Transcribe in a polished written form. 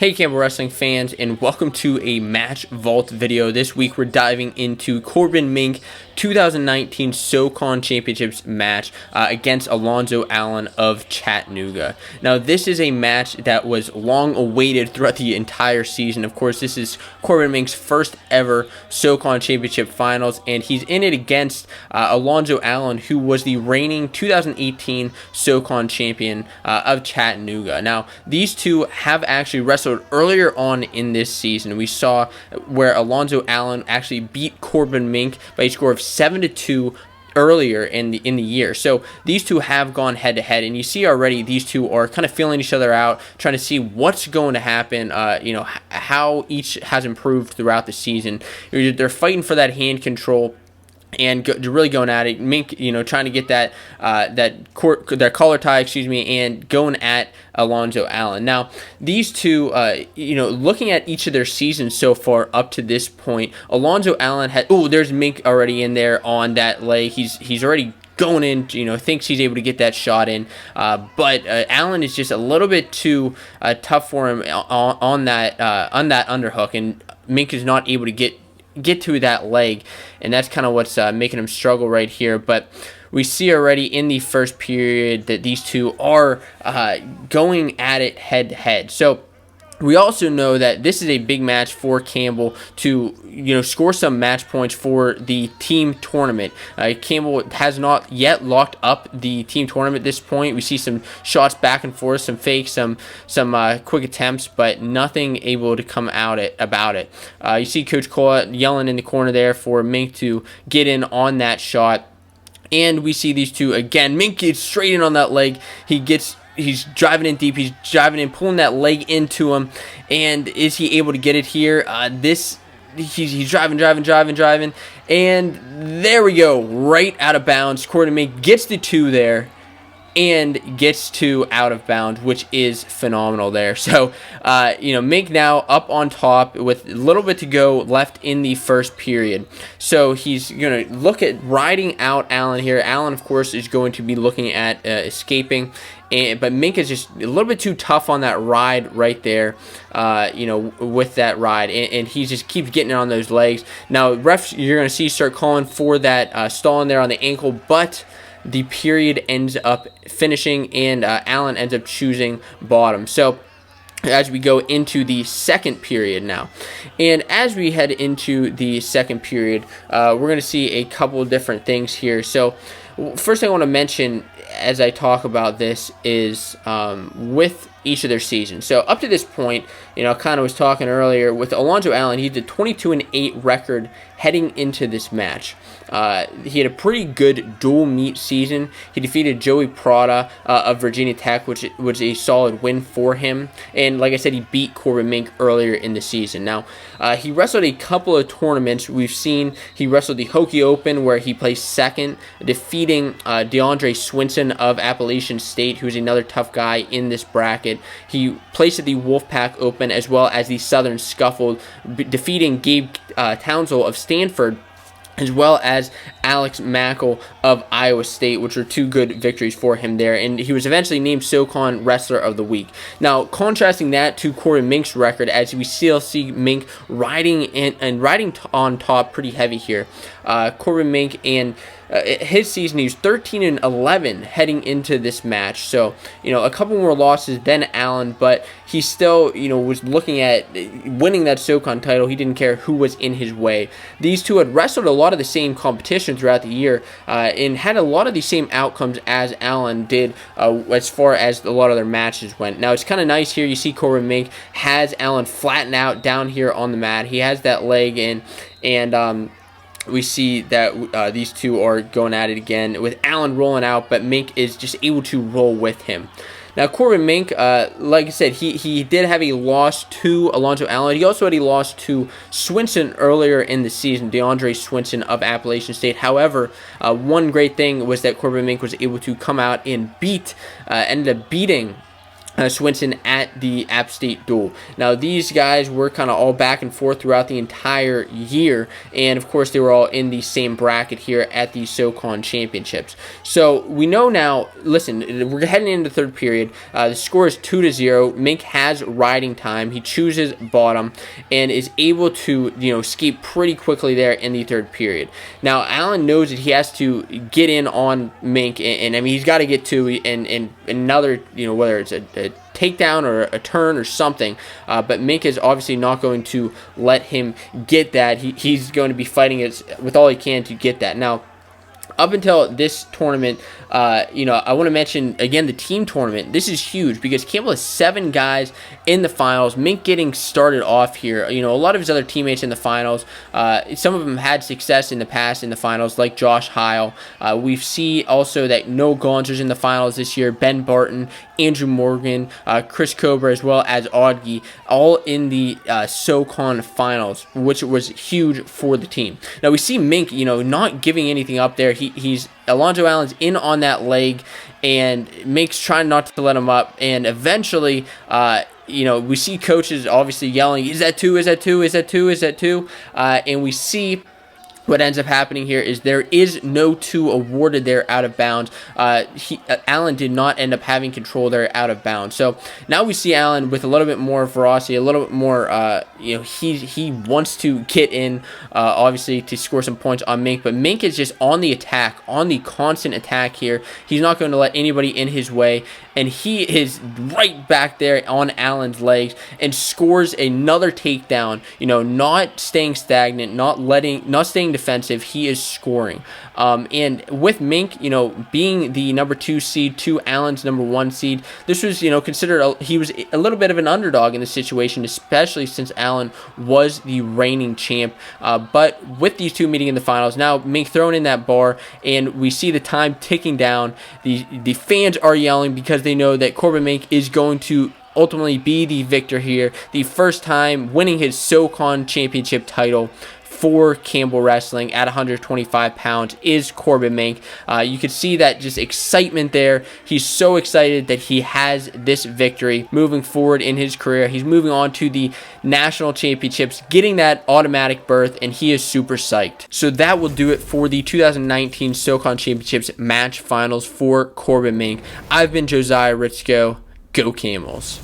Hey Campbell Wrestling fans, and welcome to a Match Vault video. This week we're diving into Korbin Meink 2019 SoCon Championships match against Alonzo of Chattanooga. Now this is a match that was long awaited throughout the entire season. Of course, this is Korbin Meink's first ever SoCon Championship finals, and he's in it against Alonzo, who was the reigning 2018 SoCon champion of Chattanooga. Now these two have actually wrestled earlier on in this season. We saw where Alonzo actually beat Korbin Meink by a score of 7-2 earlier in the year. So these two have gone head to head, and you see already these two are kind of feeling each other out, trying to see what's going to happen, how each has improved throughout the season. They're fighting for that hand control and really going at it. Meink, trying to get that collar tie, and going at Alonzo. Now, these two, looking at each of their seasons so far up to this point, Alonzo had, there's Meink already in there on that leg. He's already going in, thinks he's able to get that shot in, but Allen is just a little bit too tough for him on that underhook, and Meink is not able to get to that leg, and that's kind of what's making him struggle right here. But we see already in the first period that these two are going at it head to head. So we also know that this is a big match for Campbell to, score some match points for the team tournament. Campbell has not yet locked up the team tournament at this point. We see some shots back and forth, some fakes, some quick attempts, but nothing able to come out about it. You see Coach Cole yelling in the corner there for Meink to get in on that shot. And we see these two again. Meink gets straight in on that leg. He's driving in deep. He's driving in, pulling that leg into him. And is he able to get it here? He's driving. And there we go. Right out of bounds. Korbin Meink gets the two there and gets to out of bounds, which is phenomenal there. So, Meink now up on top with a little bit to go left in the first period. So he's going to look at riding out Allen here. Allen, of course, is going to be looking at escaping. But Meink is just a little bit too tough on that ride right there, with that ride. And he just keeps getting on those legs. Now, refs, you're going to see start calling for that stalling there on the ankle, but the period ends up finishing, and Allen ends up choosing bottom. So as we go into the second period now, and as we head into the second period, we're going to see a couple of different things here. So first thing I want to mention as I talk about this is with each of their seasons. So up to this point, kind of was talking earlier with Alonzo, he had a 22-8 record heading into this match. He had a pretty good dual meet season. He defeated Joey Prada of Virginia Tech, which was a solid win for him. And like I said, he beat Korbin Meink earlier in the season. Now, he wrestled a couple of tournaments. We've seen he wrestled the Hokie Open, where he placed second, defeating DeAndre Swinson of Appalachian State, who's another tough guy in this bracket. He placed at the Wolfpack Open as well as the Southern Scuffle, defeating Gabe Townsell of Stanford, as well as Alex Mackel of Iowa State, which were two good victories for him there. And he was eventually named SoCon Wrestler of the Week. Now, contrasting that to Korbin Meink's record, as we still see Meink riding on top pretty heavy here. Korbin Meink, and his season, he was 13-11 heading into this match. So, a couple more losses than Allen, but he still, was looking at winning that SoCon title. He didn't care who was in his way. These two had wrestled a lot of the same competition throughout the year, and had a lot of the same outcomes as Allen did as far as a lot of their matches went. Now, it's kind of nice here. You see Korbin Meink has Allen flatten out down here on the mat. He has that leg in, and we see that these two are going at it again with Allen rolling out, but Meink is just able to roll with him. Now, Korbin Meink, like I said, he did have a loss to Alonzo. He also had a loss to Swinson earlier in the season, DeAndre Swinson of Appalachian State. However, one great thing was that Korbin Meink was able to come out and ended up beating Swinson at the App State duel. Now, these guys were kind of all back and forth throughout the entire year, and of course they were all in the same bracket here at the SoCon Championships. So we know now, listen, we're heading into the third period. The score is 2-0. Meink has riding time. He chooses bottom and is able to, escape pretty quickly there in the third period. Now, Allen knows that he has to get in on Meink, and I mean, he's got to get to and another, whether it's a takedown or a turn or something, but Meink is obviously not going to let him get that. He's going to be fighting it with all he can to get that. Now, up until this tournament, I want to mention again the team tournament. This is huge because Campbell has 7 guys in the finals. Meink getting started off here. A lot of his other teammates in the finals. Some of them had success in the past in the finals, like Josh Heil. We see also that Noah Gonzer's in the finals this year. Ben Barton, Andrew Morgan, Chris Cobra, as well as Odgi, all in the SoCon finals, which was huge for the team. Now we see Meink, not giving anything up there. He's Alonzo Allen's in on that leg, and Meik's trying not to let him up, and eventually, we see coaches obviously yelling, "Is that 2? Is that 2? Is that 2? Is that 2?" And we see what ends up happening here is there is no 2 awarded there out of bounds. Allen did not end up having control there out of bounds. So now we see Allen with a little bit more ferocity, a little bit more, he wants to get in, obviously, to score some points on Meink. But Meink is just on the attack, on the constant attack here. He's not going to let anybody in his way. And he is right back there on Allen's legs and scores another takedown. Not staying stagnant, not staying defensive. He is scoring. And with Meink, being the number 2 seed to Allen's number 1 seed, this was, considered he was a little bit of an underdog in this situation, especially since Allen was the reigning champ. But with these 2 meeting in the finals, now Meink thrown in that bar, and we see the time ticking down. The fans are yelling because they know that Korbin Meink is going to ultimately be the victor here, the first time winning his SoCon Championship title for Campbell Wrestling at 125 pounds is Korbin Meink. You can see that just excitement there. He's so excited that he has this victory moving forward in his career. He's moving on to the national championships, getting that automatic berth, and he is super psyched. So that will do it for the 2019 SoCon Championships match finals for Korbin Meink. I've been Josiah Ritzko. Go Camels.